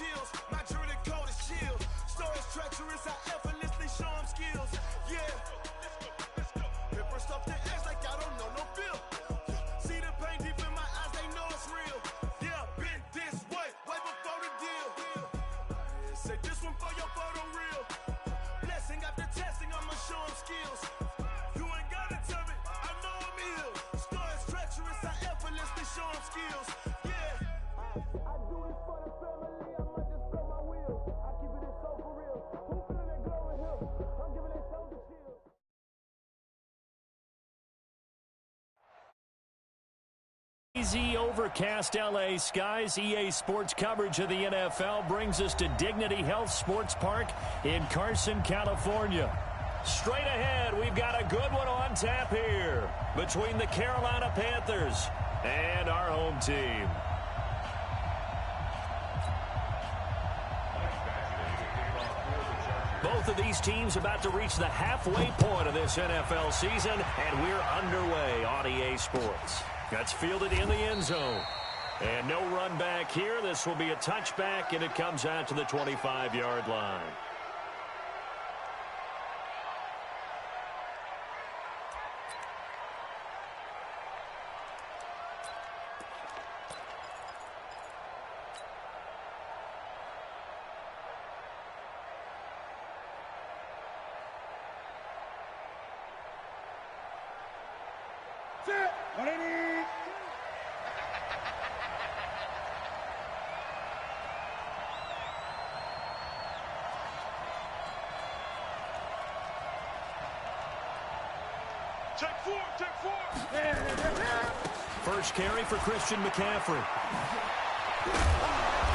chills. My jewelry coat is chill. Stories treacherous, I effortlessly show them skills. Yeah. Let's go. Pepper stuff the edge like I don't know no feel. See the pain deep in my eyes, they know it's real. Yeah, been this way before the deal. Say this one for your photo reel. Blessing after testing, I'ma show them skills. You ain't gotta tell me, I know I'm ill. Stories treacherous, I effortlessly show them skills. Yeah. I do this for the family, I might just blow my wheel. I keep it so for real. Who feeling that glowing hill? I'm giving that shoulder chill. Easy overcast LA skies. EA Sports coverage of the NFL brings us to Dignity Health Sports Park in Carson, California. Straight ahead, we've got a good one on tap here between the Carolina Panthers and our home team. Both of these teams about to reach the halfway point of this NFL season, and we're underway on EA Sports. That's fielded in the end zone. And no run back here. This will be a touchback, and it comes out to the 25-yard line. First carry for Christian McCaffrey.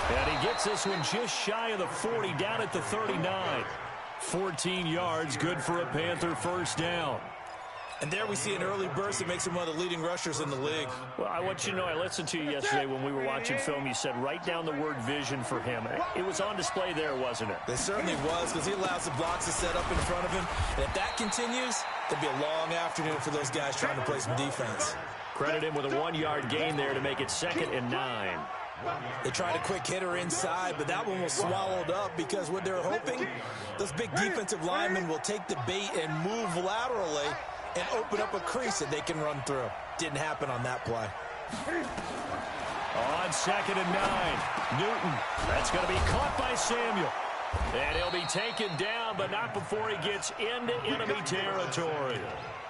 And he gets this one just shy of the 40, down at the 39. 14 yards, good for a Panther first down. And there we see an early burst that makes him one of the leading rushers in the league. Well, I want you to know, I listened to you yesterday when we were watching film. You said write down the word vision for him. It was on display there, wasn't it? It certainly was, because he allows the blocks to set up in front of him. And if that continues, it'll be a long afternoon for those guys trying to play some defense. Credit him with a 1-yard gain there to make it 2nd and 9. They tried a quick hitter inside, but that one was swallowed up because what they're hoping, those big defensive linemen will take the bait and move laterally and open up a crease that they can run through. Didn't happen on that play. On 2nd and 9, Newton. That's going to be caught by Samuel. And he'll be taken down, but not before he gets into enemy territory.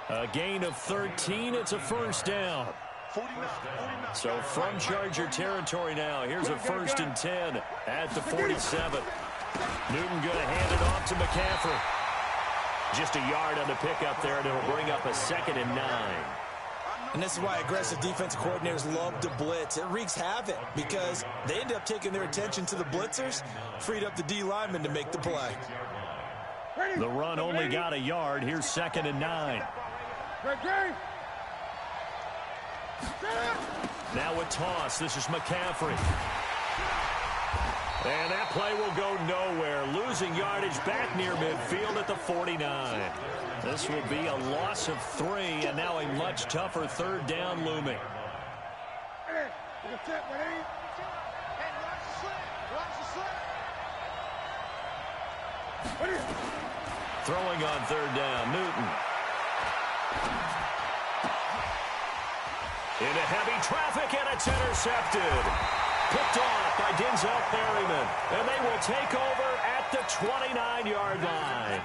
A gain of 13. It's a first down. So from Charger territory now, here's a 1st and 10 at the 47. Newton going to hand it off to McCaffrey. Just a yard on the pickup there, and it'll bring up a 2nd and 9. And this is why aggressive defensive coordinators love to blitz. It wreaks havoc because they end up taking their attention to the blitzers, freed up the D lineman to make the play. The run only got a yard. Here's 2nd and 9. Now a toss. This is McCaffrey. And that play will go nowhere. Losing yardage back near midfield at the 49. This will be a loss of 3, and now a much tougher 3rd down looming. Throwing on 3rd down, Newton. Into heavy traffic, and it's intercepted. Picked off by Denzel Perryman, and they will take over at the 29-yard line.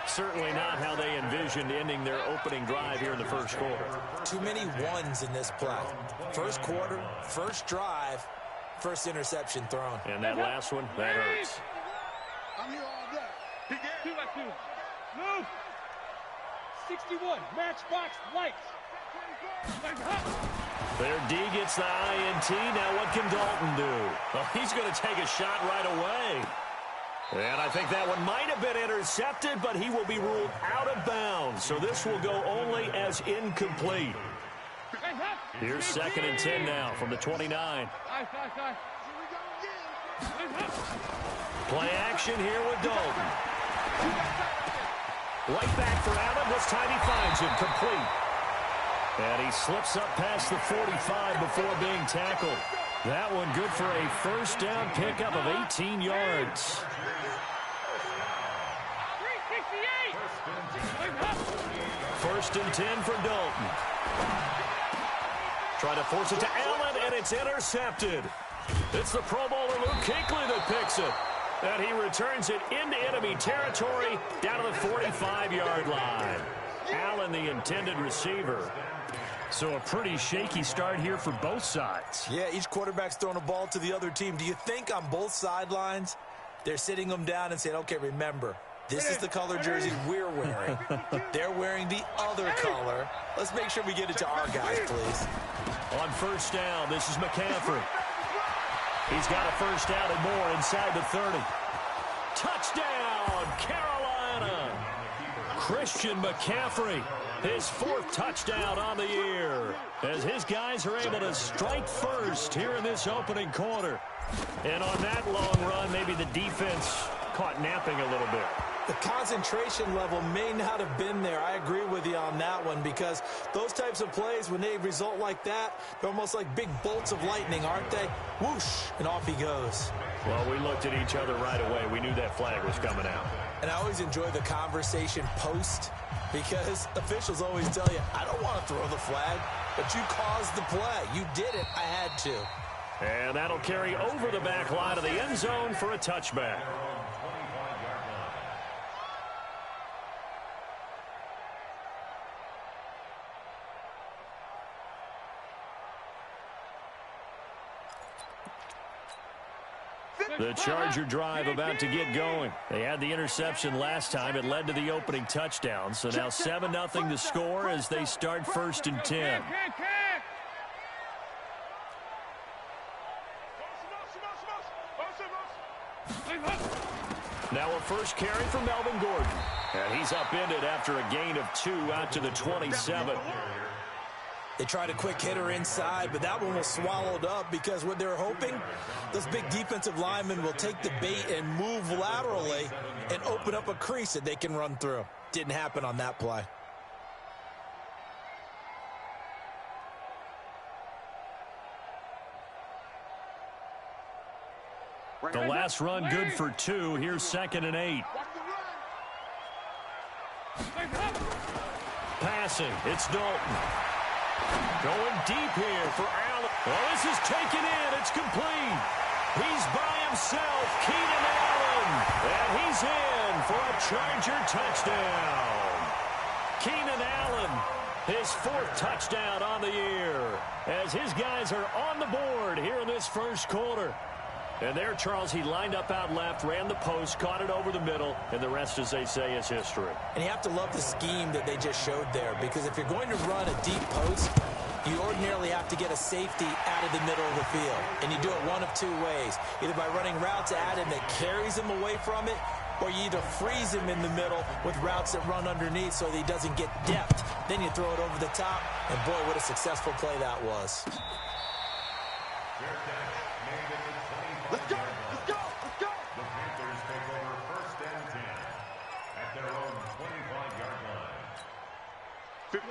Certainly not how they envisioned ending their opening drive here in the first quarter. Too many ones in this play. First quarter, first drive, first interception thrown. And that last one, that hurts. I'm here all day. 2-by-2. Move. 61. Matchbox lights. Their D gets the INT. Now what can Dalton do? Well, he's going to take a shot right away. And I think that one might have been intercepted, but he will be ruled out of bounds. So this will go only as incomplete. Here's 2nd and 10 now from the 29. Play action here with Dalton. Right back for Allen. This time he finds him complete. And he slips up past the 45 before being tackled. That one good for a first down pickup of 18 yards. 1st and 10 for Dalton. Try to force it to Allen, and it's intercepted. It's the Pro Bowler Luke Kuechly that picks it. And he returns it into enemy territory down to the 45-yard line. Allen, the intended receiver. So a pretty shaky start here for both sides. Yeah, each quarterback's throwing a ball to the other team. Do you think on both sidelines they're sitting them down and saying, okay, remember, this is the color jersey we're wearing. They're wearing the other color. Let's make sure we get it to our guys, please. On 1st down, this is McCaffrey. He's got a first down and more inside the 30. Touchdown, Carolina! Christian McCaffrey, his 4th touchdown on the year, as his guys are able to strike first here in this opening quarter. And on that long run, maybe the defense caught napping a little bit. The concentration level may not have been there. I agree with you on that one, because those types of plays, when they result like that, they're almost like big bolts of lightning, aren't they? Whoosh, and off he goes. Well, we looked at each other right away. We knew that flag was coming out. And I always enjoy the conversation post, because officials always tell you, I don't want to throw the flag, but you caused the play. You did it. I had to. And that'll carry over the back line of the end zone for a touchback. The Charger drive about to get going. They had the interception last time. It led to the opening touchdown. So now 7-0 to score as they start 1st and 10. Now a first carry for Melvin Gordon. And he's upended after a gain of 2 out to the 27. They tried a quick hitter inside, but that one was swallowed up, because what they're hoping, those big defensive linemen will take the bait and move laterally and open up a crease that they can run through. Didn't happen on that play. The last run good for 2. Here's 2nd and 8. Passing, it's Dalton. Going deep here for Allen. Well, this is taken in. It's complete. He's by himself, Keenan Allen. And he's in for a Charger touchdown. Keenan Allen, his 4th touchdown on the year, as his guys are on the board here in this first quarter. And there, Charles, he lined up out left, ran the post, caught it over the middle, and the rest, as they say, is history. And you have to love the scheme that they just showed there, because if you're going to run a deep post, you ordinarily have to get a safety out of the middle of the field. And you do it one of 2 ways, either by running routes at him that carries him away from it, or you either freeze him in the middle with routes that run underneath so that he doesn't get depth. Then you throw it over the top, and boy, what a successful play that was. Let's go! Let's go! Let's go! The Panthers take over 1st and 10 at their own 25-yard line.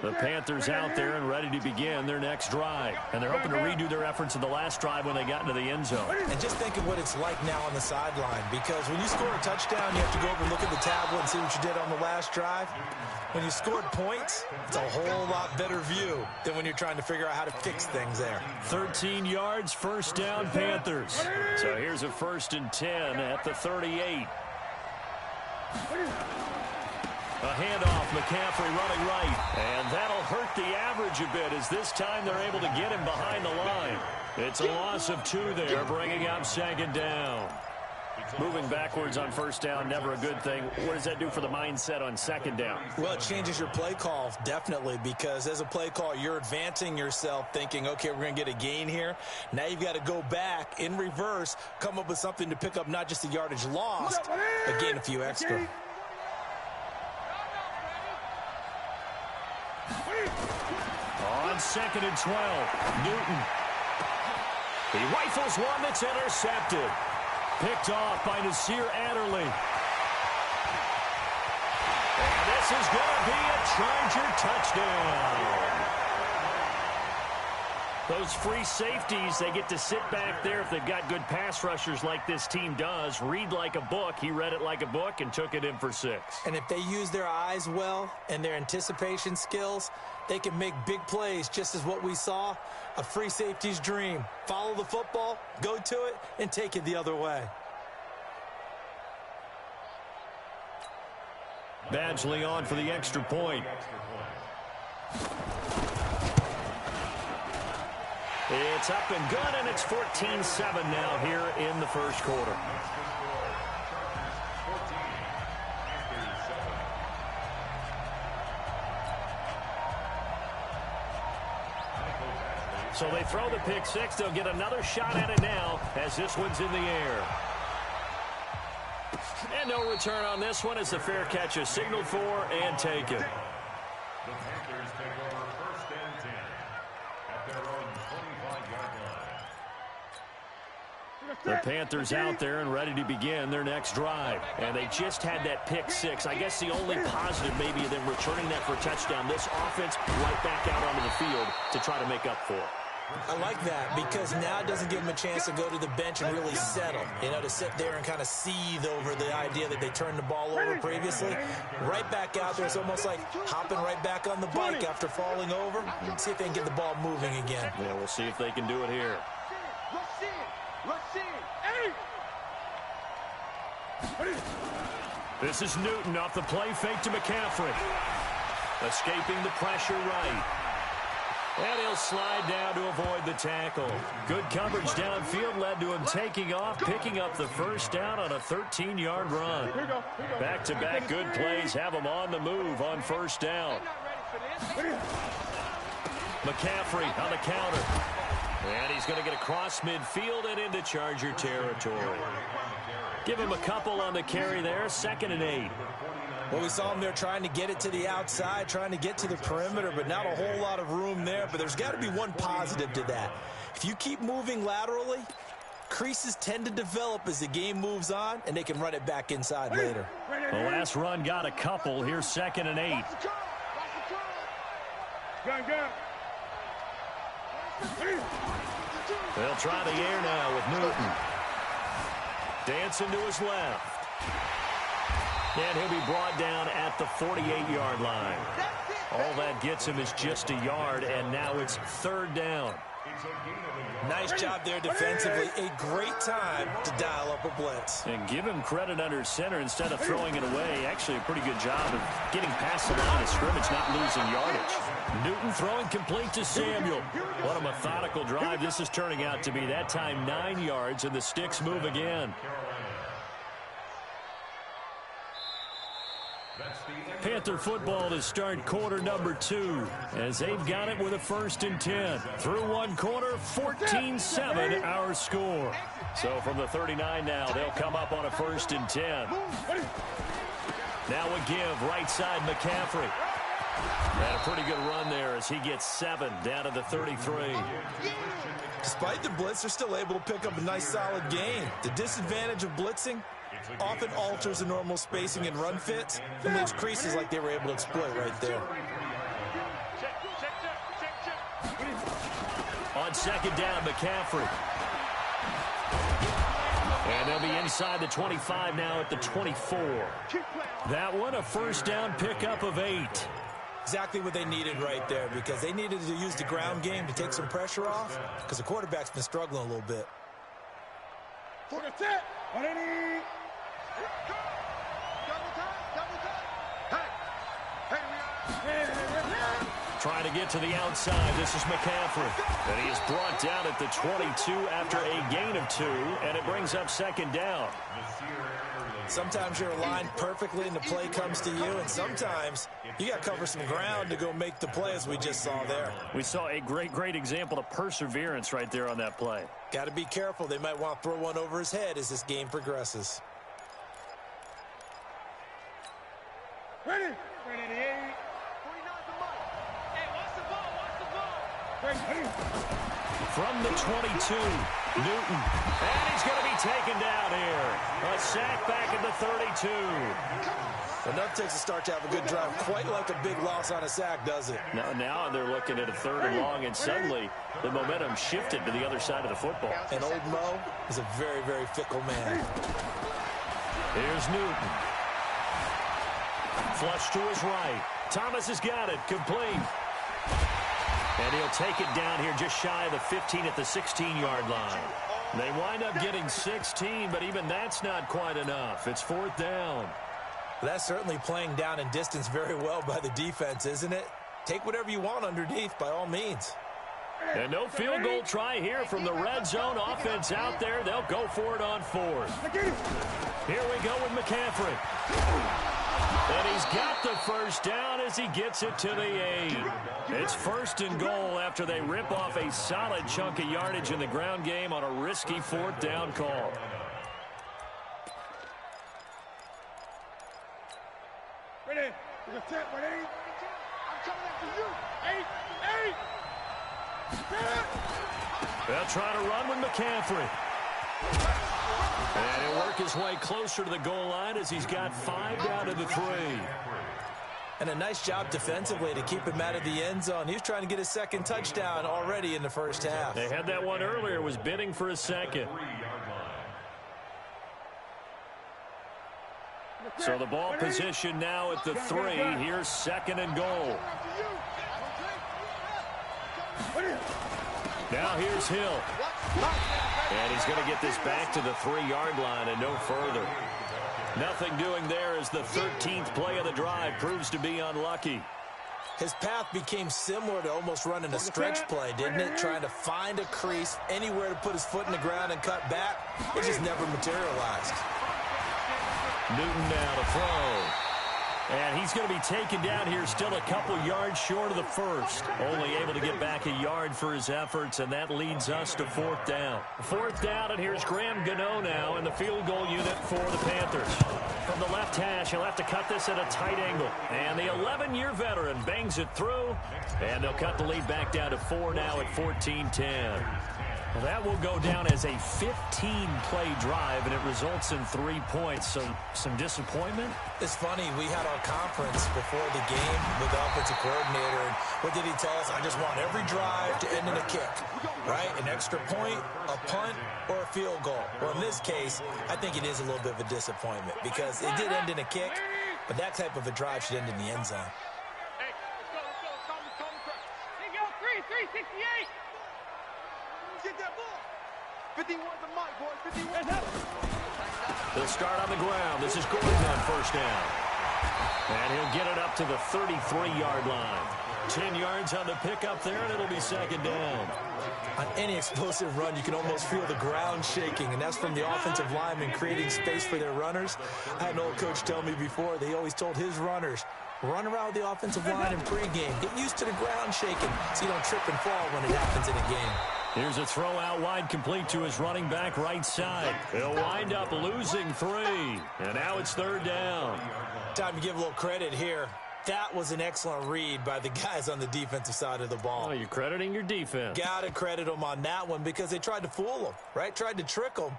The Panthers out there and ready to begin their next drive. And they're hoping to redo their efforts in the last drive when they got into the end zone. And just think of what it's like now on the sideline, because when you score a touchdown, you have to go over and look at the tablet and see what you did on the last drive. When you scored points, it's a whole lot better view than when you're trying to figure out how to fix things there. 13 yards, first down, Panthers. So here's a 1st and 10 at the 38. A handoff, McCaffrey running right. And that'll hurt the average a bit, as this time they're able to get him behind the line. It's a loss of 2 there, bringing up 2nd down. Moving backwards on 1st down, never a good thing. What does that do for the mindset on 2nd down? Well, it changes your play call, definitely, because as a play call, you're advancing yourself thinking, okay, we're going to get a gain here. Now you've got to go back in reverse, come up with something to pick up not just the yardage lost, but gain a few extra. On 2nd and 12, Newton. He rifles one that's intercepted. Picked off by Nasir Adderley. And this is going to be a Charger touchdown. Those free safeties, they get to sit back there if they've got good pass rushers like this team does. Read like a book. He read it like a book and took it in for 6. And if they use their eyes well and their anticipation skills, they can make big plays, just as what we saw, a free safety's dream. Follow the football, go to it, and take it the other way. Badgley on for the extra point. It's up and good, and it's 14-7 now here in the first quarter. So they throw the pick 6. They'll get another shot at it now as this one's in the air. And no return on this one as the fair catch is signaled for and taken. The Panthers take over 1st and 10 at their own 25-yard line. The Panthers out there and ready to begin their next drive. And they just had that pick 6. I guess the only positive maybe of them returning that for a touchdown. This offense right back out onto the field to try to make up for it. I like that because now it doesn't give them a chance to go to the bench and really settle, to sit there and kind of seethe over the idea that they turned the ball over previously. Right back out there, it's almost like hopping right back on the bike after falling over. See if they can get the ball moving again. Yeah, we'll see if they can do it here. This is Newton off the play fake to McCaffrey. Escaping the pressure right. And he'll slide down to avoid the tackle. Good coverage downfield led to him taking off, picking up the first down on a 13-yard run. Back-to-back good plays have him on the move on first down. McCaffrey on the counter. And he's going to get across midfield and into Charger territory. Give him a couple on the carry there, 2nd and 8. Well, we saw him there trying to get it to the outside, trying to get to the perimeter, but not a whole lot of room there. But there's got to be one positive to that. If you keep moving laterally, creases tend to develop as the game moves on, and they can run it back inside later. The last run got a couple. Here's 2nd and 8. They'll try the air now with Newton. Dancing to his left. And he'll be brought down at the 48-yard line. All that gets him is just a yard, and now it's 3rd down. Nice job there defensively. A great time to dial up a blitz. And give him credit under center instead of throwing it away. Actually, a pretty good job of getting past the line of scrimmage, not losing yardage. Newton throwing complete to Samuel. What a methodical drive this is turning out to be. That time 9 yards, and the sticks move again. Panther football to start quarter number 2 as they've got it with a 1st and 10. Through one quarter, 14-7 our score. So from the 39 now, they'll come up on a 1st and 10. Now a give, right side McCaffrey. And a pretty good run there as he gets 7 down to the 33. Despite the blitz, they're still able to pick up a nice solid gain. The disadvantage of blitzing often alters the normal spacing and run fits and leaves creases like they were able to exploit right there. On 2nd down, McCaffrey. And they'll be inside the 25 now at the 24. That one, a 1st down pickup of 8. Exactly what they needed right there, because they needed to use the ground game to take some pressure off, because the quarterback's been struggling a little bit. Trying to get to the outside. This is McCaffrey. And he is brought down at the 22 after a gain of 2, and it brings up 2nd down. Sometimes you're aligned perfectly and the play comes to you, and sometimes you got to cover some ground to go make the play, as we just saw there. We saw a great example of perseverance right there on that play. Got to be careful. They might want to throw one over his head as this game progresses. Ready? From the 22, Newton. And he's going to be taken down here. A sack back at the 32. Enough takes a start to have a good drive. Quite like a big loss on a sack, does it? Now they're looking at a 3rd and long, and suddenly the momentum shifted to the other side of the football. And old Mo is a very, very fickle man. Here's Newton. Flush to his right. Thomas has got it. Complete. And he'll take it down here just shy of the 15 at the 16-yard line. They wind up getting 16, but even that's not quite enough. It's 4th down. That's certainly playing down in distance very well by the defense, isn't it? Take whatever you want underneath, by all means. And no field goal try here from the red zone. Offense out there. They'll go for it on 4th. Here we go with McCaffrey. And he's got the first down as he gets it to the 8. It's 1st and goal after they rip off a solid chunk of yardage in the ground game on a risky 4th down call. Ready? You're set, ready? I'm coming after you. 8. They'll try to run with McCaffrey. And he'll work his way closer to the goal line as he's got 5 down to the 3. And a nice job defensively to keep him out of the end zone. He was trying to get his 2nd touchdown already in the first half. They had that one earlier, was bidding for a 2nd. So the ball position now at the 3. Here's 2nd and goal. Now here's Hill. And he's going to get this back to the 3-yard line and no further. Nothing doing there as the 13th play of the drive proves to be unlucky. His path became similar to almost running a stretch play, didn't it? Trying to find a crease, anywhere to put his foot in the ground and cut back. It just never materialized. Newton now to throw. And he's going to be taken down here still a couple yards short of the 1st. Only able to get back a yard for his efforts, and that leads us to 4th down. 4th down, and here's Graham Gano now in the field goal unit for the Panthers. From the left hash, he'll have to cut this at a tight angle. And the 11-year veteran bangs it through, and they'll cut the lead back down to 4 now at 14-10. Well, that will go down as a 15-play drive, and it results in 3 points. So some disappointment? It's funny, we had our conference before the game with the offensive coordinator, and what did he tell us? I just want every drive to end in a kick, right? An extra point, a punt, or a field goal. Well, in this case, I think it is a little bit of a disappointment because it did end in a kick, but that type of a drive should end in the end zone. Hey, let's go. Here you go, 368. Get that ball. 51 the mic, boys. 51. They'll start on the ground. This is Gordon on 1st down. And he'll get it up to the 33-yard line. 10 yards on the pickup there, and it'll be 2nd down. On any explosive run, you can almost feel the ground shaking, and that's from the offensive linemen creating space for their runners. I had an old coach tell me before, they always told his runners, run around the offensive line in pregame. Get used to the ground shaking so you don't trip and fall when it happens in a game. Here's a throw out wide, complete to his running back right side. He'll wind up losing 3. And now it's 3rd down. Time to give a little credit here. That was an excellent read by the guys on the defensive side of the ball. Oh, you're crediting your defense. Got to credit them on that one because they tried to fool them, right? Tried to trick them,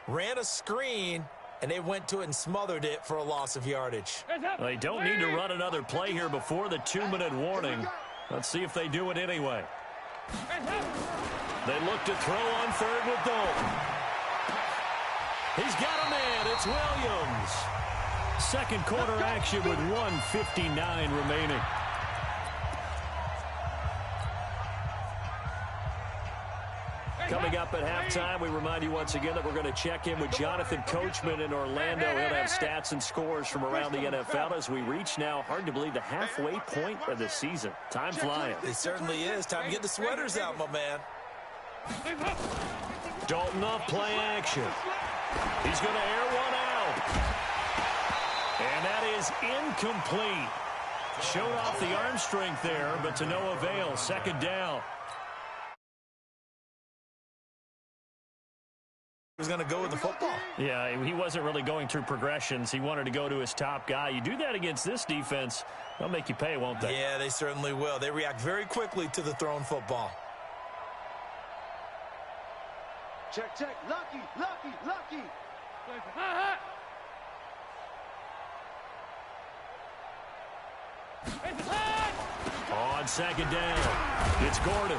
ran a screen, and they went to it and smothered it for a loss of yardage. They don't need to run another play here before the 2-minute warning. Let's see if they do it anyway. They look to throw on 3rd with Dalton. He's got a man. It's Williams. 2nd quarter action with 1:59 remaining. Coming up at halftime, we remind you once again that we're going to check in with Jonathan Coachman in Orlando. He'll have stats and scores from around the NFL as we reach now, hard to believe, the halfway point of the season. Time flying. It certainly is. Time to get the sweaters out, my man. Dalton off play action. He's going to air one out. And that is incomplete. Showed off the arm strength there, but to no avail. 2nd down. Was going to go with the football. Yeah, he wasn't really going through progressions. He wanted to go to his top guy. You do that against this defense, they'll make you pay, won't they? Yeah, they certainly will. They react very quickly to the thrown football. Check. Lucky. On second down, it's Gordon.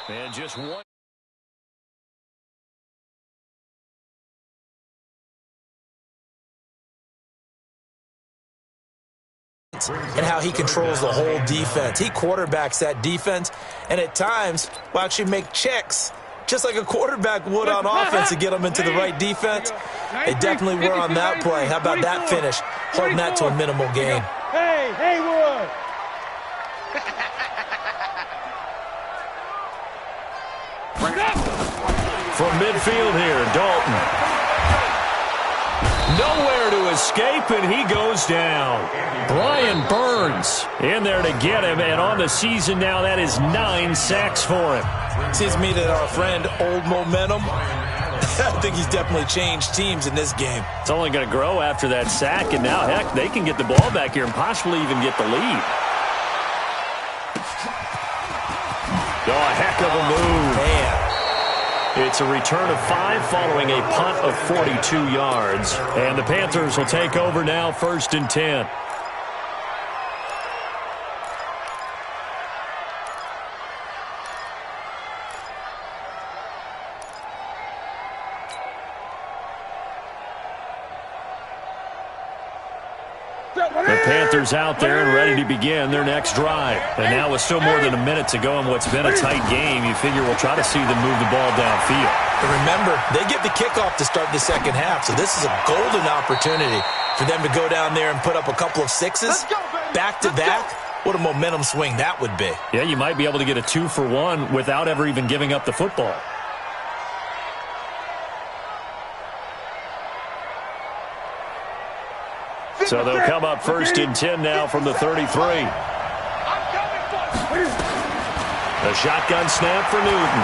And just one. And how he controls the whole defense. He quarterbacks that defense, and at times will actually make checks, just like a quarterback would on offense, to get them into the right defense. They definitely were on that play. How about that finish? Holding that to a minimal gain. Hey, Haywood! From midfield here, Dalton. Nowhere to escape, and he goes down. Brian Burns in there to get him, and on the season now, that is 9 sacks for him. Seems to me that our friend, Old Momentum, I think he's definitely changed teams in this game. It's only going to grow after that sack, and now, heck, they can get the ball back here and possibly even get the lead. Oh, a heck of a move. Man. It's a return of 5 following a punt of 42 yards. And the Panthers will take over now, 1st and 10. The Panthers out there and ready to begin their next drive. And now with still more than a minute to go in what's been a tight game, you figure we'll try to see them move the ball downfield. And remember, they get the kickoff to start the second half, so this is a golden opportunity for them to go down there and put up a couple of sixes back-to-back. What a momentum swing that would be. Yeah, you might be able to get a 2-for-1 without ever even giving up the football. So they'll come up 1st and 10 now from the 33. A shotgun snap for Newton.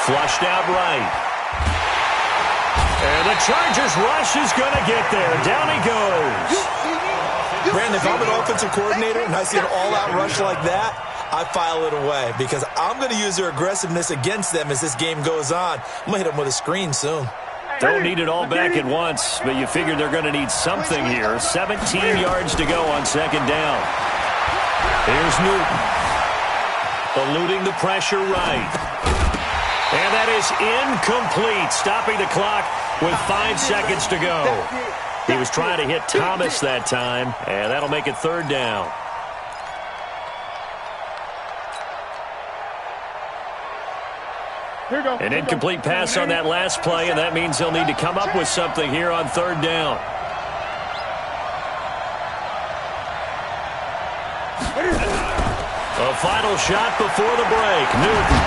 Flushed out right. And the Chargers rush is going to get there. Down he goes. Brandon, if I'm an offensive coordinator and I see an all-out rush like that, I file it away because I'm going to use their aggressiveness against them as this game goes on. I'm going to hit them with a screen soon. Don't need it all back at once, but you figure they're going to need something here. 17 yards to go on second down. Here's Newton. Eluding the pressure right. And that is incomplete, stopping the clock with 5 seconds to go. He was trying to hit Thomas that time, and that'll make it 3rd down. An incomplete pass on that last play, and that means they'll need to come up with something here on 3rd down. A final shot before the break. Newton.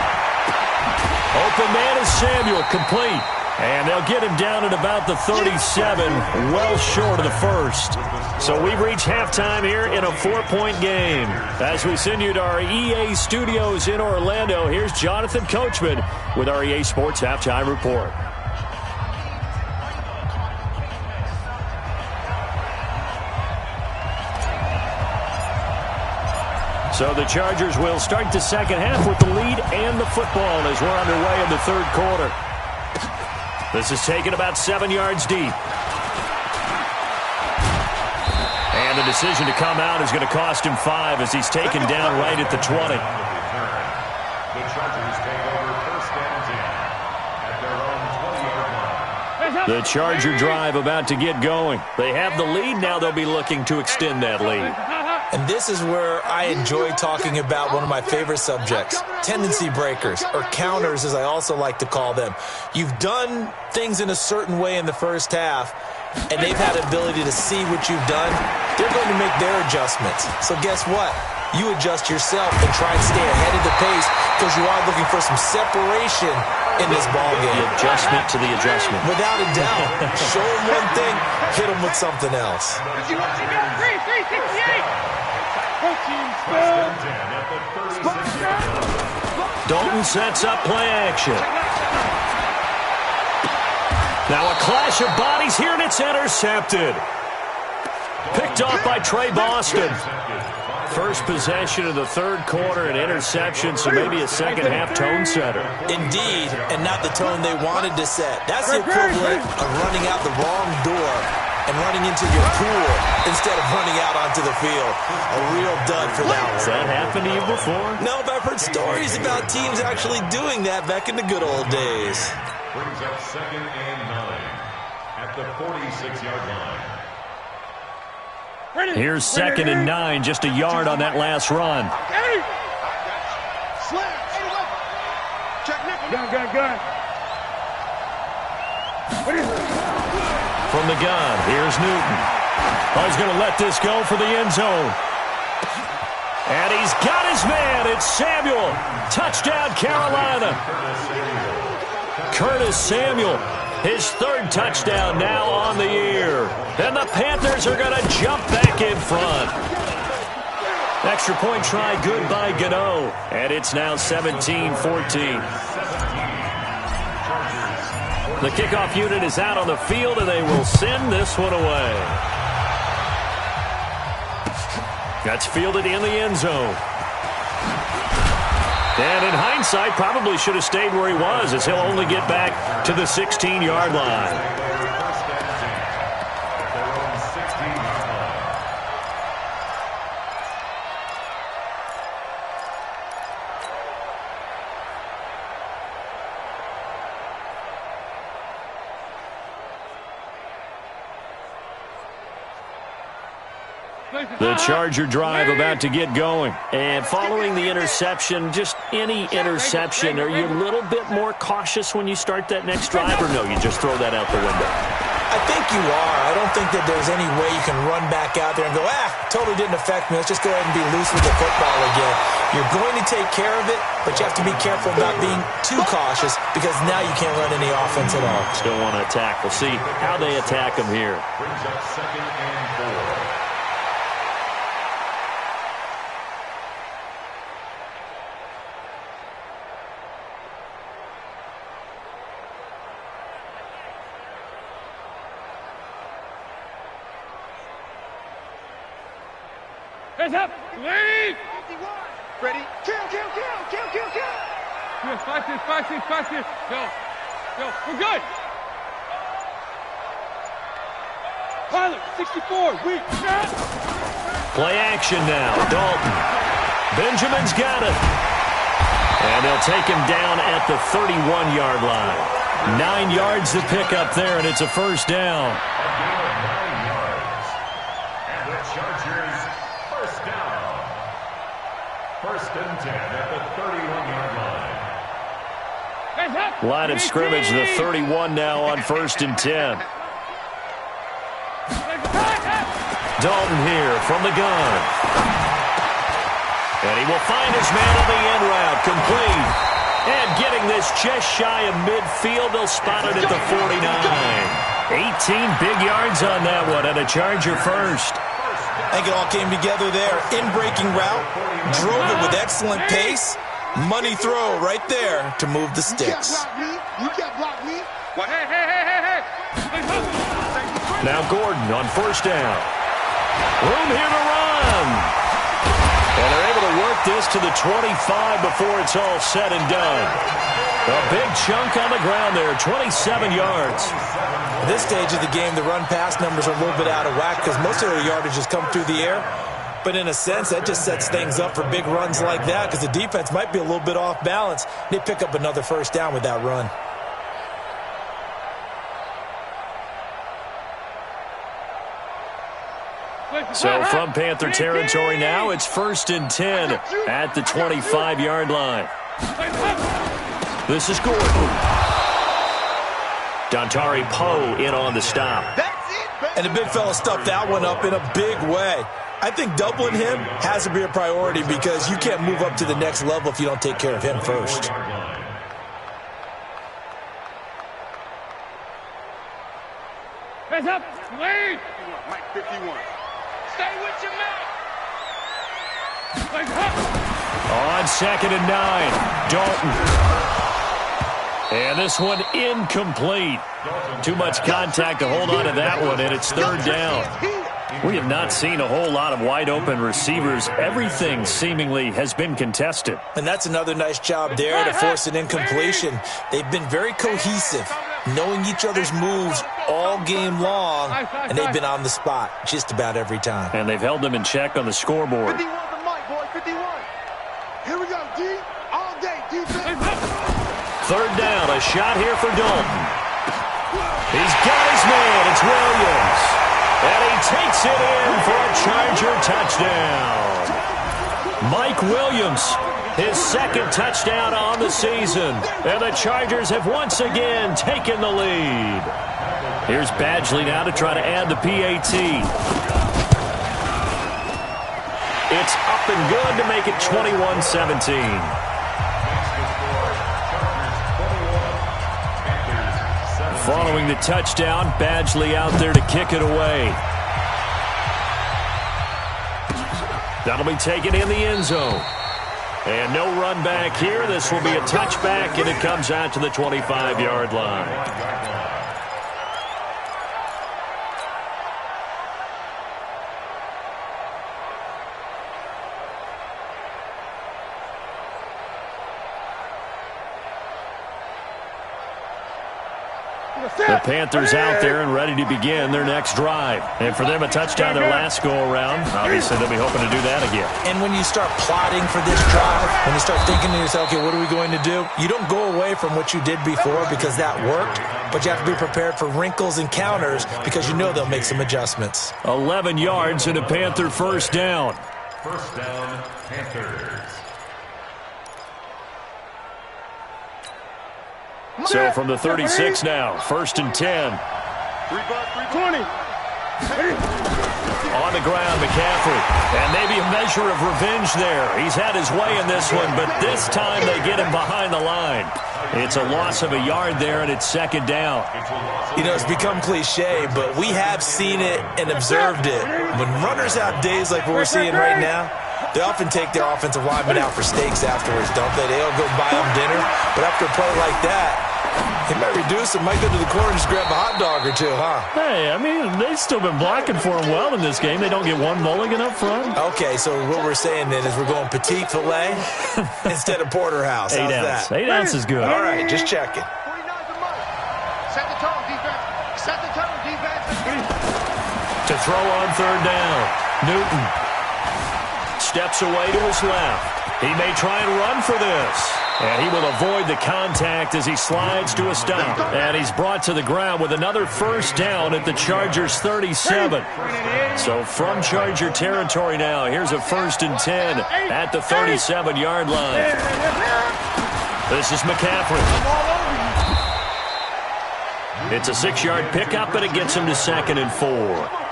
Open man is Samuel, complete. And they'll get him down at about the 37, well short of the first. So we've reached halftime here in a 4-point game. As we send you to our EA studios in Orlando, here's Jonathan Coachman with our EA Sports Halftime Report. So the Chargers will start the second half with the lead and the football as we're underway in the 3rd quarter. This is taken about 7 yards deep. And the decision to come out is going to cost him 5 as he's taken down right at the 20. The Chargers take over 1st and 10 at their own 20-yard line. The Charger drive about to get going. They have the lead. Now they'll be looking to extend that lead. And this is where I enjoy talking about one of my favorite subjects, tendency breakers, or counters as I also like to call them. You've done things in a certain way in the first half, and they've had the ability to see what you've done. They're going to make their adjustments. So guess what? You adjust yourself and try and stay ahead of the pace because you are looking for some separation in this ballgame. The adjustment to the adjustment. Without a doubt. Show them one thing, hit them with something else. 368. Dalton sets up play action. Now a clash of bodies here, and it's intercepted. Picked off by Trey Boston. First possession of the 3rd quarter, an interception, so maybe a second half tone setter. Indeed, and not the tone they wanted to set. That's the equivalent of running out the wrong door and running into your pool instead of running out onto the field. A real dud for that one. Has that happened to you before? No, but I've heard stories about teams actually doing that back in the good old days. Brings up 2nd and 9 at the 46-yard line. Here's 2nd and 9, just a yard on that last run. From the gun, here's Newton. Oh, he's going to let this go for the end zone. And he's got his man. It's Samuel. Touchdown, Carolina. Curtis Samuel, his 3rd touchdown now on the year. And the Panthers are going to jump back in front. Extra point try good by Gano. And it's now 17-14. The kickoff unit is out on the field, and they will send this one away. That's fielded in the end zone. And in hindsight, probably should have stayed where he was, as he'll only get back to the 16-yard line. The Charger drive about to get going. And following the interception, just any interception, are you a little bit more cautious when you start that next drive, or no, you just throw that out the window? I think you are. I don't think that there's any way you can run back out there and go, totally didn't affect me. Let's just go ahead and be loose with the football again. You're going to take care of it, but you have to be careful about being too cautious because now you can't run any offense at all. Still want to attack. We'll see how they attack him here. Brings up 2nd and 4. Hands up! Lead! Ready? Kill! Yes, 5-6. Go. We're good. Pilot, 64. Weak. Play action now. Dalton. Benjamin's got it. And they'll take him down at the 31-yard line. 9 yards to pick up there, and it's a first down. First and 10 at the 31-yard line. Line of scrimmage, the 31 now on 1st and 10. Dalton here from the gun. And he will find his man on the end route, complete. And getting this just shy of midfield, they'll spot it at the 49. 18 big yards on that one, and a Charger first. I think it all came together there. In-breaking route, drove it with excellent pace. Money throw right there to move the sticks. You can't block me. Hey. Now Gordon on first down. Room here to run. And they're able to work this to the 25 before it's all said and done. A big chunk on the ground there, 27 yards. At this stage of the game, the run-pass numbers are a little bit out of whack because most of their yardage has come through the air. But in a sense, that just sets things up for big runs like that because the defense might be a little bit off balance. They pick up another first down with that run. So from Panther territory now, it's 1st and 10 at the 25-yard line. This is Gordon. Dontari Poe in on the stop. And the big fella stuffed that one up in a big way. I think doubling him has to be a priority because you can't move up to the next level if you don't take care of him first. Hands up! Lead! Mike 51. Stay with your man! On 2nd and 9, Dalton. And this one incomplete. Too much contact to hold on to that one, and it's 3rd down. We have not seen a whole lot of wide-open receivers. Everything seemingly has been contested. And that's another nice job there to force an incompletion. They've been very cohesive. knowing each other's moves all game long, and they've been on the spot just about every time. And they've held them in check on the scoreboard. 51 the mic, boy, 51. Here we go, D. All day, defense. Third down, a shot here for Dalton. He's got his man. It's Williams. And he takes it in for a Charger touchdown. Mike Williams, his second touchdown on the season. And the Chargers have once again taken the lead. Here's Badgley now to try to add the PAT. It's up and good to make it 21-17. Following the touchdown, Badgley out there to kick it away. That'll be taken in the end zone. And no run back here. This will be a touchback, and it comes out to the 25-yard line. The Panthers out there and ready to begin their next drive. And for them, a touchdown their last go-around. Obviously, they'll be hoping to do that again. And when you start plotting for this drive, when you start thinking to yourself, okay, what are we going to do? You don't go away from what you did before because that worked, but you have to be prepared for wrinkles and counters because you know they'll make some adjustments. 11 yards and a Panther first down. First down, Panthers. So from the 36 now, 1st and 10. 20. On the ground, McCaffrey. And maybe a measure of revenge there. He's had his way in this one, but this time they get him behind the line. It's a loss of a yard there, and it's 2nd down. You know, it's become cliche, but we have seen it and observed it. When runners have days like what we're seeing right now, they often take their offensive linemen out for steaks afterwards, don't they? They'll go buy them dinner. But after a play like that, he might reduce it, might go to the corner and just grab a hot dog or two, huh? Hey, I mean, they've still been blocking for him well in this game. They don't get one mulligan up front. Okay, so what we're saying then is we're going petite filet instead of porterhouse. How's 8 ounce. that? 8 ounce is good. All right, just checking. 49 the mic. Set the tone, defense. Set the tone, defense. To throw on 3rd down. Newton steps away to his left. He may try and run for this. And he will avoid the contact as he slides to a stop. And he's brought to the ground with another first down at the Chargers' 37. So from Charger territory now, here's a 1st and 10 at the 37-yard line. This is McCaffrey. It's a 6-yard pickup, and it gets him to 2nd and 4.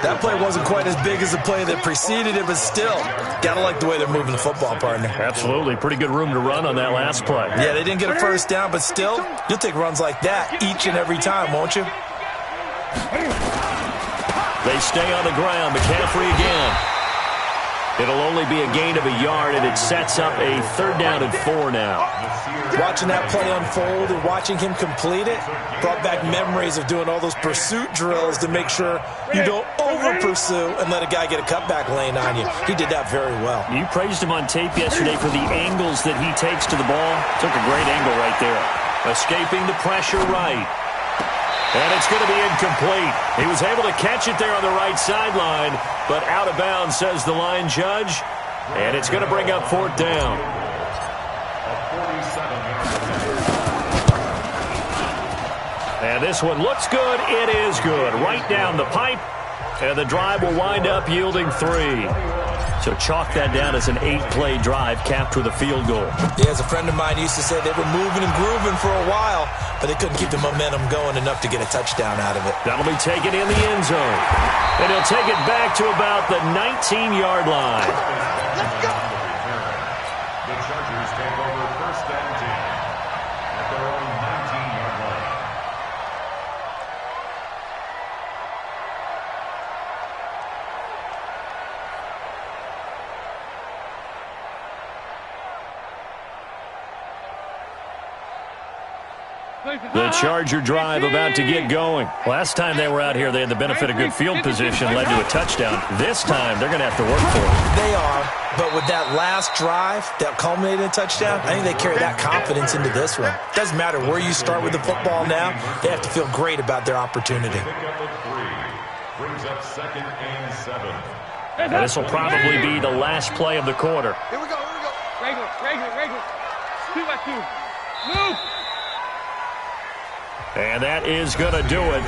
That play wasn't quite as big as the play that preceded it, but still, gotta like the way they're moving the football, partner. Absolutely. Pretty good room to run on that last play. Yeah, they didn't get a first down, but still, you'll take runs like that each and every time, won't you? They stay on the ground. McCaffrey again. It'll only be a gain of a yard, and it sets up a 3rd down and 4 now. Watching that play unfold and watching him complete it brought back memories of doing all those pursuit drills to make sure you don't over-pursue and let a guy get a cutback lane on you. He did that very well. You praised him on tape yesterday for the angles that he takes to the ball. Took a great angle right there. Escaping the pressure right. And it's going to be incomplete. He was able to catch it there on the right sideline, but out of bounds, says the line judge. And it's going to bring up 4th down. And this one looks good. It is good. Right down the pipe. And the drive will wind up yielding 3. So chalk that down as an 8-play drive capped with a field goal. Yeah, as a friend of mine used to say, they were moving and grooving for a while, but they couldn't keep the momentum going enough to get a touchdown out of it. That'll be taken in the end zone. And he'll take it back to about the 19-yard line. Let's go. The Chargers take over 1st and 10 at their own 19-yard line. The Charger drive about to get going. Last time they were out here, they had the benefit of good field position, led to a touchdown. This time, they're going to have to work for it. They are, but with that last drive that culminated in a touchdown, I think they carry that confidence into this one. Doesn't matter where you start with the football now, they have to feel great about their opportunity. Brings up 2nd and 7. And this will probably be the last play of the quarter. Here we go. Regular. 2-by-2. Move. And that is going to do it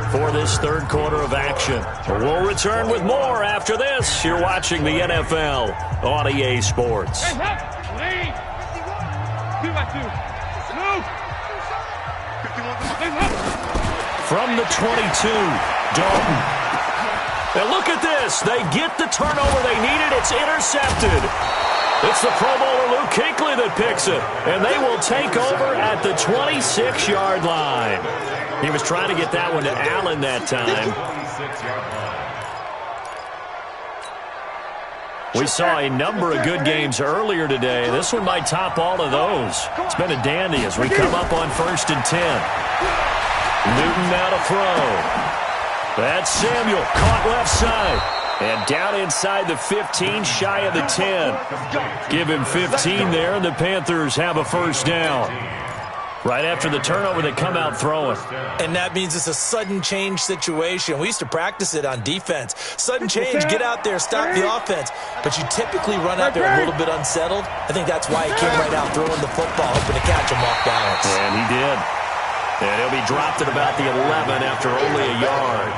for this third quarter of action. We'll return with more after this. You're watching the NFL on EA Sports. 2-by-2. Move. From the 22, Dalton. And look at this. They get the turnover they needed. It's intercepted. It's the Pro Bowler Luke Kuechly that picks it. And they will take over at the 26-yard line. He was trying to get that one to Allen that time. We saw a number of good games earlier today. This one might top all of those. It's been a dandy as we come up on 1st and 10. Newton now to throw. That's Samuel, caught left side. And down inside the 15, shy of the 10. Give him 15 there, and the Panthers have a first down. Right after the turnover, they come out throwing. And that means it's a sudden change situation. We used to practice it on defense. Sudden change, get out there, stop the offense. But you typically run out there a little bit unsettled. I think that's why he came right out throwing the football, hoping to catch him off balance. And he did. And he'll be dropped at about the 11 after only a yard.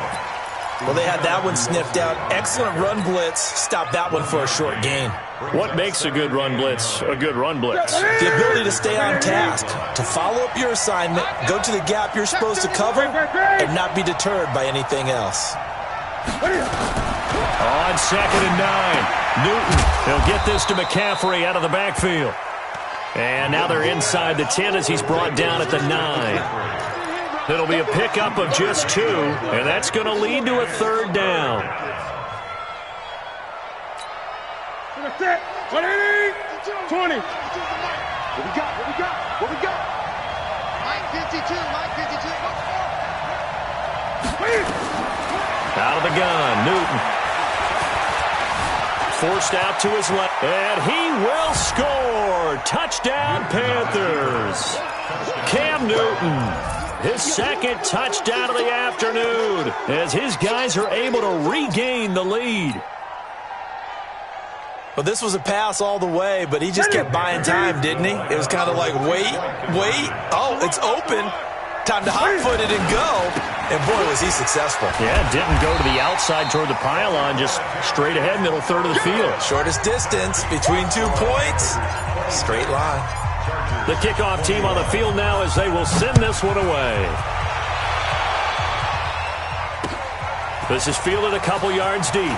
Well, they had that one sniffed out. Excellent run blitz. Stopped that one for a short gain. What makes a good run blitz a good run blitz? The ability to stay on task, to follow up your assignment, go to the gap you're supposed to cover, and not be deterred by anything else. On 2nd and 9, Newton. He'll get this to McCaffrey out of the backfield. And now they're inside the 10 as he's brought down at the 9. It'll be a pickup of just 2, and that's going to lead to a third down. 20. What we got? Mike 52. Out of the gun, Newton. Forced out to his left, and he will score. Touchdown, Panthers. Cam Newton, his second touchdown of the afternoon, as his guys are able to regain the lead. Well, this was a pass all the way, but he just kept buying time, didn't he? It was kind of like, wait. Oh, it's open. Time to hot-foot it and go. And, boy, was he successful. Yeah, didn't go to the outside toward the pylon, just straight ahead, middle third of the field. Shortest distance between 2 points. Straight line. The kickoff team on the field now as they will send this one away. This is fielded a couple yards deep.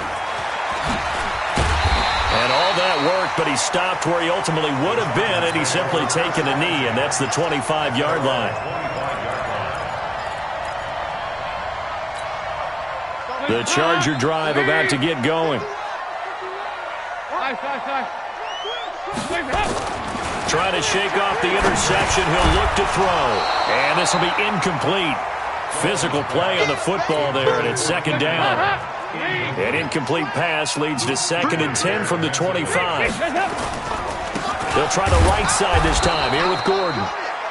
And all that worked, but he stopped where he ultimately would have been, and he's simply taken a knee, and that's the 25-yard line. The Charger drive about to get going. Trying to shake off the interception. He'll look to throw. And this will be incomplete. Physical play on the football there, and it's 2nd down. An incomplete pass leads to 2nd and 10 from the 25. They'll try the right side this time, here with Gordon.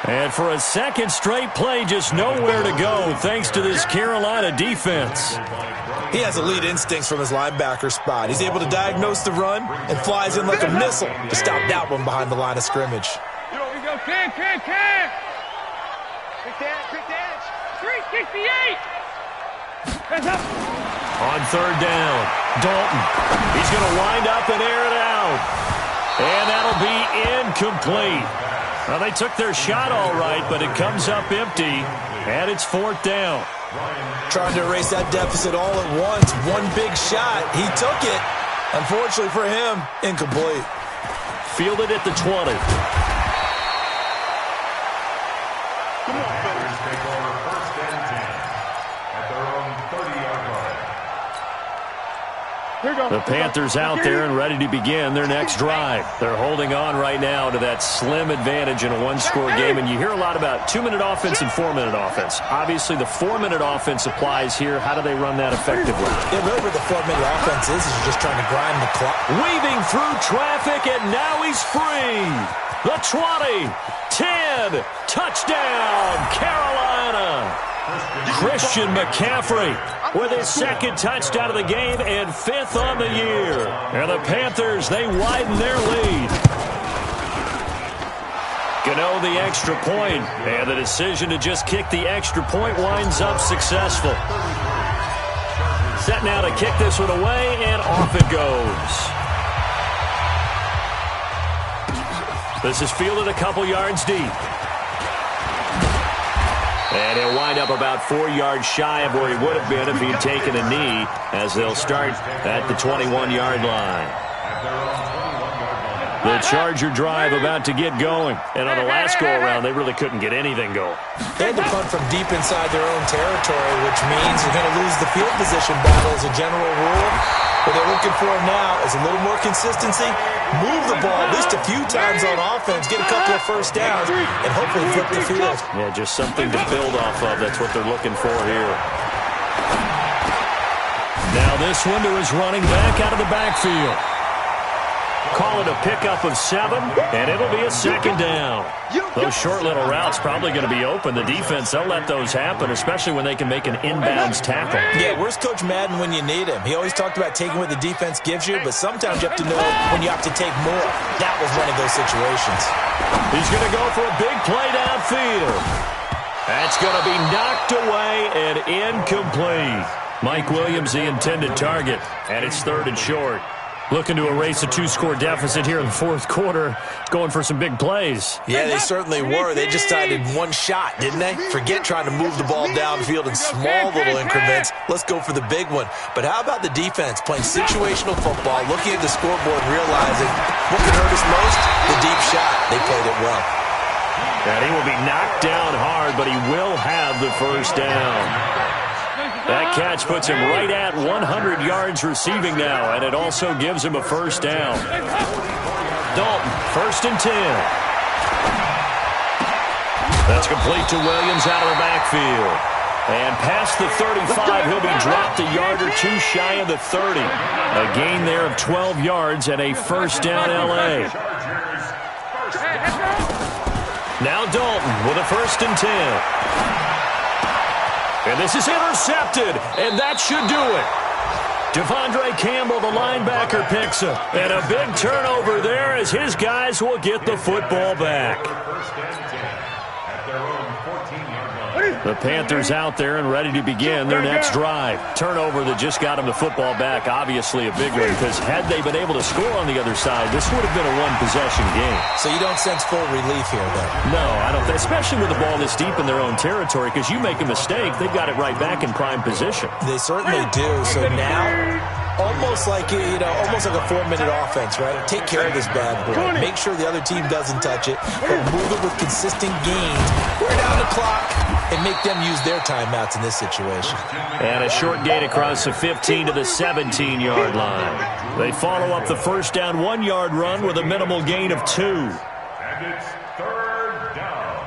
And for a second straight play, just nowhere to go thanks to this Carolina defense. He has elite instincts from his linebacker spot. He's able to diagnose the run and flies in like a missile to stop that one behind the line of scrimmage. Here we go, Cam. Quick dance. 368. Hands up. On 3rd down, Dalton. He's going to wind up and air it out. And that'll be incomplete. Well, they took their shot all right, but it comes up empty, and it's 4th down. Trying to erase that deficit all at once. One big shot. He took it. Unfortunately for him, incomplete. Fielded at the 20. Come on, Panthers take over 1st and 10 at their own 30-yard line. The Panthers out there and ready to begin their next drive. They're holding on right now to that slim advantage in a one-score game, and you hear a lot about 2-minute offense and 4-minute offense. Obviously, the 4-minute offense applies here. How do they run that effectively? Yeah, really what the 4-minute offense is just trying to grind the clock. Weaving through traffic, and now he's free. The 20, 10, touchdown, Carolina. Christian McCaffrey with his second touchdown of the game and 5th on the year. And the Panthers, they widen their lead. Gano the extra point, and the decision to just kick the extra point winds up successful. Set now to kick this one away, and off it goes. This is fielded a couple yards deep. And he'll wind up about 4 yards shy of where he would have been if he'd taken a knee, as they'll start at the 21-yard line. The Charger drive about to get going. And on the last go-around, they really couldn't get anything going. They had to punt from deep inside their own territory, which means they're going to lose the field position battle as a general rule. What they're looking for now is a little more consistency, move the ball at least a few times on offense, get a couple of first downs, and hopefully flip the field. Yeah, just something to build off of. That's what they're looking for here. Now this one to his running back out of the backfield. Call it a pickup of 7, and it'll be a second down. Those short little routes probably going to be open. The defense, they'll let those happen, especially when they can make an inbounds tackle. Yeah, where's Coach Madden when you need him? He always talked about taking what the defense gives you, but sometimes you have to know when you have to take more. That was one of those situations. He's going to go for a big play downfield. That's going to be knocked away and incomplete. Mike Williams, the intended target, and it's 3rd and short. Looking to erase a 2-score deficit here in the 4th quarter. Going for some big plays. Yeah, they certainly were. They just decided one shot, didn't they? Forget trying to move the ball downfield in small little increments. Let's go for the big one. But how about the defense playing situational football, looking at the scoreboard, realizing what can hurt us most? The deep shot. They played it well. And he will be knocked down hard, but he will have the first down. That catch puts him right at 100 yards receiving now, and it also gives him a first down. Dalton, 1st and 10. That's complete to Williams out of the backfield. And past the 35, he'll be dropped a yard or two shy of the 30. A gain there of 12 yards and a first down L.A. Now Dalton with a 1st and 10. And this is intercepted, and that should do it. Devondre Campbell, the linebacker, picks up. And a big turnover there as his guys will get the football back. The Panthers out there and ready to begin their next drive. Turnover that just got them the football back, obviously a big one, because had they been able to score on the other side, this would have been a one-possession game. So you don't sense full relief here, though? No, I don't, especially with the ball this deep in their own territory, because you make a mistake, they've got it right back in prime position. They certainly do. So now, almost like, almost like a 4-minute offense, right? Take care of this bad boy. Make sure the other team doesn't touch it, but move it with consistent gains. Wear down the clock and make them use their timeouts in this situation. And a short gain across the 15 to the 17-yard line. They follow up the first down 1-yard run with a minimal gain of 2. And it's 3rd down.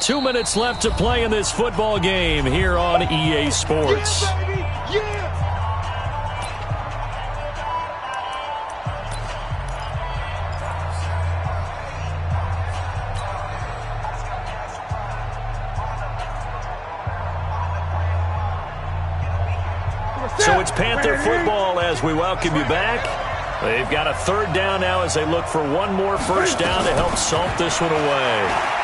Two minutes left to play in this football game here on EA Sports. So it's Panther football as we welcome you back. They've got a 3rd down now as they look for one more first down to help salt this one away.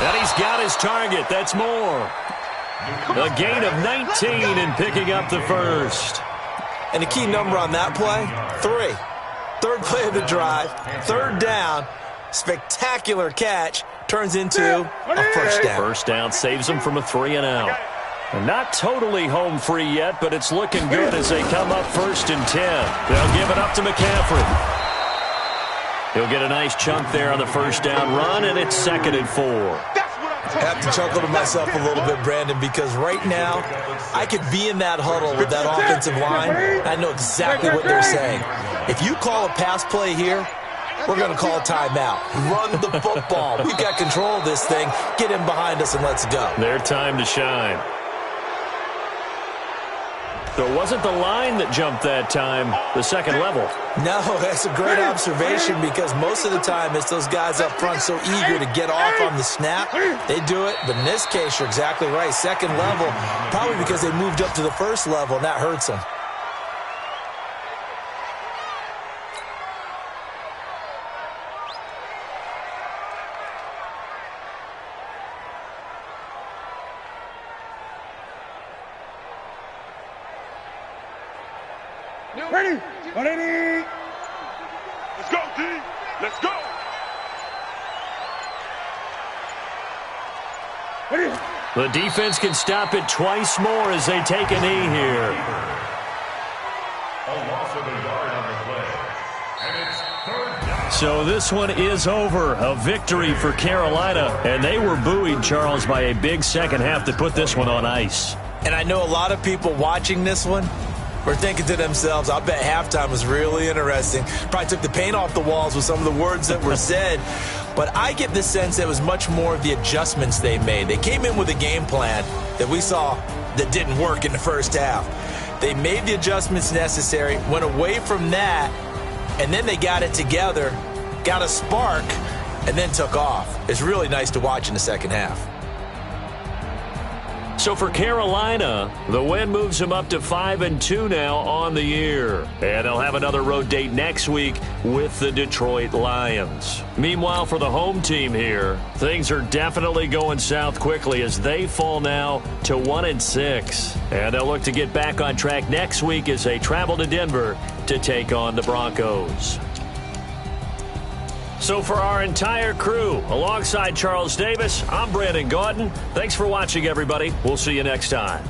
And he's got his target. That's more. A gain of 19 and picking up the first. And the key number on that play, 3. 3rd play of the drive, 3rd down, spectacular catch, turns into a first down. First down saves them from a 3 and out. Not totally home free yet, but it's looking good as they come up 1st and 10. They'll give it up to McCaffrey. He'll get a nice chunk there on the first down run, and it's 2nd and 4. I have to chuckle to myself a little bit, Brandon, because right now I could be in that huddle with that offensive line. I know exactly what they're saying. If you call a pass play here, we're going to call timeout. Run the football. We've got control of this thing. Get in behind us and let's go. Their time to shine. So it wasn't the line that jumped that time, the second level. No, that's a great observation because most of the time it's those guys up front so eager to get off on the snap. They do it, but in this case, you're exactly right. Second level, probably because they moved up to the first level, and that hurts them. Ready? Ready? Let's go, D. Let's go. Ready? The defense can stop it twice more as they take a knee here. A loss of a yard on the play. And it's 3rd down. So this one is over. A victory for Carolina. And they were buoyed, Charles, by a big second half to put this one on ice. And I know a lot of people watching this one were thinking to themselves, I bet halftime was really interesting. Probably took the paint off the walls with some of the words that were said. But I get the sense that it was much more of the adjustments they made. They came in with a game plan that we saw that didn't work in the first half. They made the adjustments necessary, went away from that, and then they got it together, got a spark, and then took off. It's really nice to watch in the second half. So for Carolina, the win moves them up to 5-2 now on the year. And they'll have another road date next week with the Detroit Lions. Meanwhile, for the home team here, things are definitely going south quickly as they fall now to 1-6. And they'll look to get back on track next week as they travel to Denver to take on the Broncos. So for our entire crew, alongside Charles Davis, I'm Brandon Gaudin. Thanks for watching, everybody. We'll see you next time.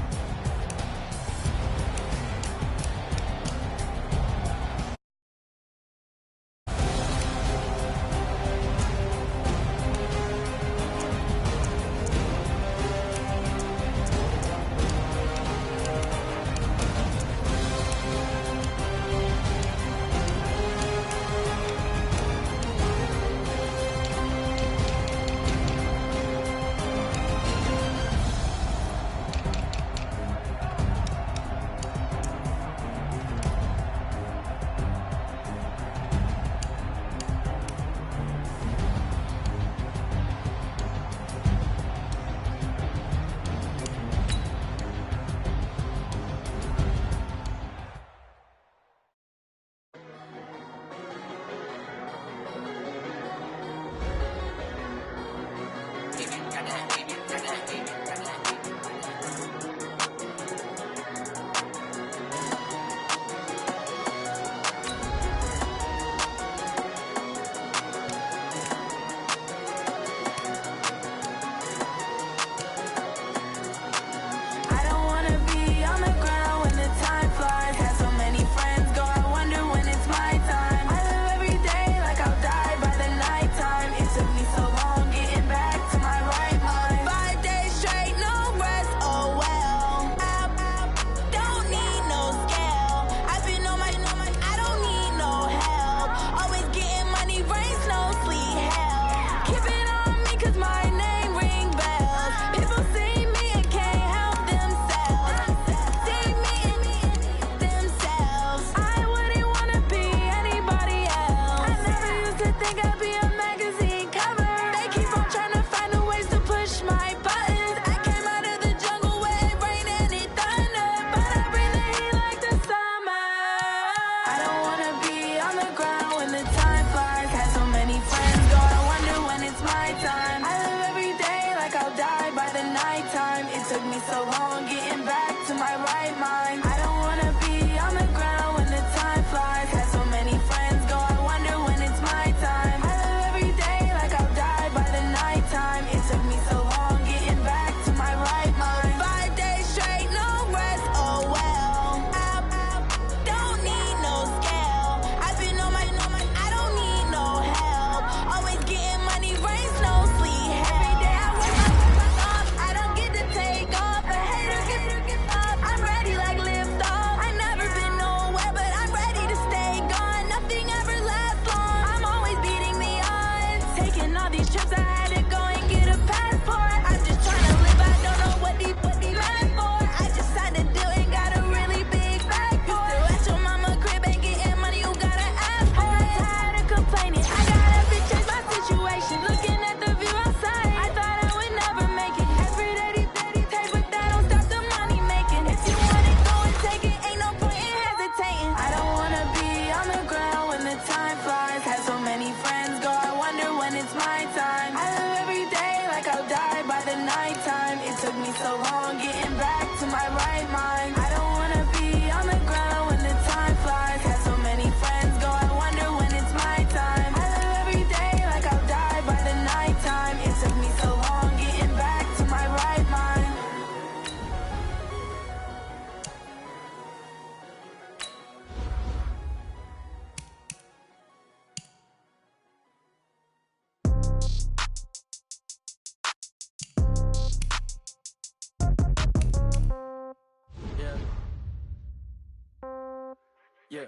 Yeah.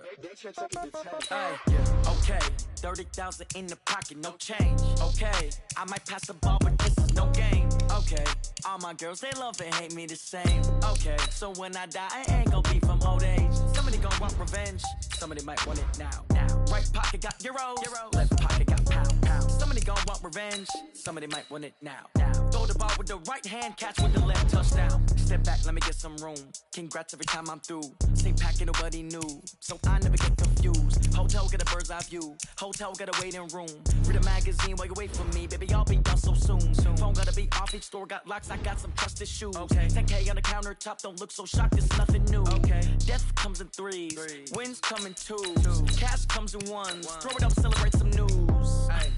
Yeah. Okay. 30,000 in the pocket, no change. Okay. I might pass the ball, but this is no game. Okay. All my girls, they love and hate me the same. Okay. So when I die, I ain't gonna be from old age. Somebody gonna want revenge. Somebody might want it now. Right pocket got euros. Left pocket got pound. Somebody gonna want revenge. Somebody might want it now. Throw the ball with the right hand, catch with the left, touchdown. Step back, let me get some room. Congrats every time I'm through. Stay packing, nobody knew, so I never get confused. Hotel get a bird's eye view. Hotel get a waiting room. Read a magazine while you wait for me, baby. I'll be done so soon. Phone gotta be off, each store got locks. I got some trusted shoes. Okay. 10K on the countertop, don't look so shocked. It's nothing new. Okay. Death comes in threes. Wins come in twos. Cash comes in ones. Throw it up, celebrate some news. Ay.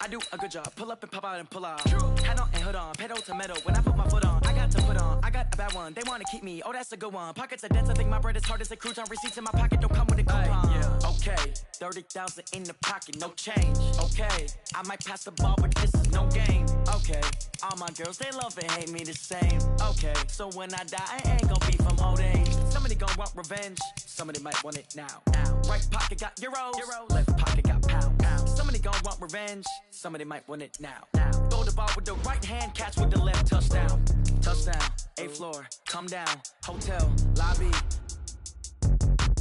I do a good job. Pull up and pop out and pull out. Head on and hood on. Pedal to metal. When I put my foot on, I got to put on. I got a bad one. They want to keep me. Oh, that's a good one. Pockets are dense. I think my bread is hard as a crouton. Receipts in my pocket don't come with a coupon. Yeah. Okay. 30,000 in the pocket. No change. Okay. I might pass the ball, but this is no game. Okay. All my girls, they love and hate me the same. Okay. So when I die, I ain't gonna be from old age. Somebody gonna want revenge. Somebody might want it now. Right pocket got euros. Left pocket got pound. Somebody gonna want revenge. Somebody might want it now. Throw the ball with the right hand, catch with the left, touchdown. Touchdown, 8th floor, come down. Hotel, lobby.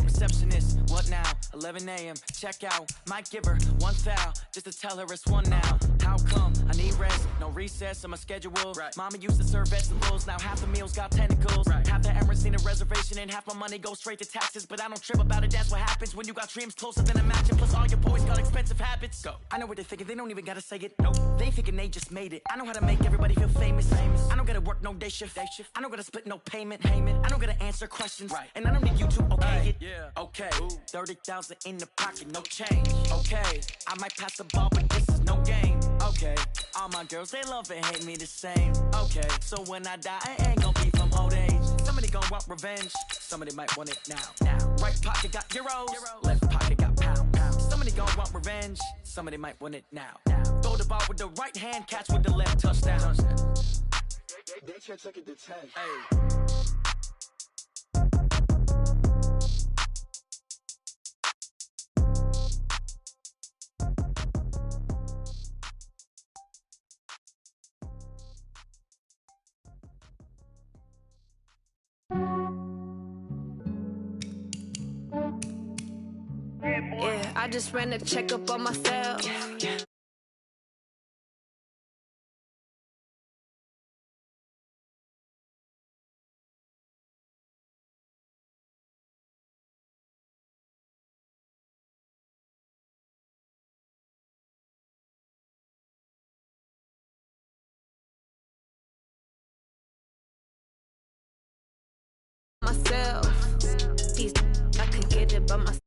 Receptionist, what now? 11 a.m., check out. Might give her one foul, just to tell her it's one now. How come? I need rest, no recess in my schedule. Right. Mama used to serve vegetables, now half the meals got tentacles. Right. Half the Emirates need a reservation and half my money goes straight to taxes. But I don't trip about it, that's what happens when you got dreams closer than a match. And plus all your boys got expensive habits. Go. I know what they're thinking, they don't even gotta say it. Nope. They thinking they just made it. I know how to make everybody feel famous. I don't gotta work no day shift. I don't gotta split no payment. I don't gotta answer questions. Right. And I don't need you to okay it. Yeah. Okay. 30,000 in the pocket, no change. Okay. I might pass the ball, but this is no game. Okay. All my girls, they love and hate me the same. Okay. So when I die, I ain't gonna be from old age. Somebody gonna want revenge. Somebody might want it now. Right pocket got euros. Left pocket got pound. Somebody gonna want revenge. Somebody might want it now. Throw the ball with the right hand, catch with the left, touchdown. They should take it to 10. Hey. Yeah, I just ran a checkup on myself. Myself. These I could get it by myself.